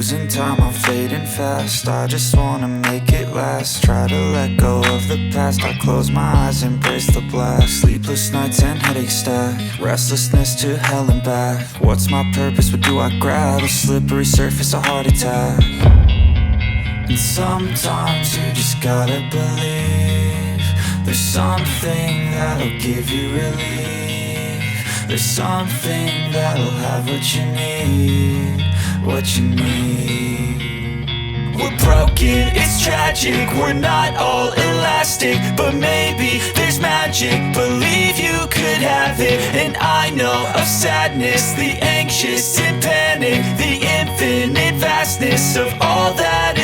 losing time, I'm fading fast. I just wanna make it last. Try to let go of the past. I close my eyes, embrace the blast. Sleepless nights and headaches stack. Restlessness to hell and back. What's my purpose, what do I grab? A slippery surface, a heart attack. And sometimes you just gotta believe there's something that'll give you relief. There's something that'll have what you need, what you need. We're broken, it's tragic, we're not all elastic, but maybe there's magic, believe you could have it. And I know of sadness, the anxious and panic, the infinite vastness of all that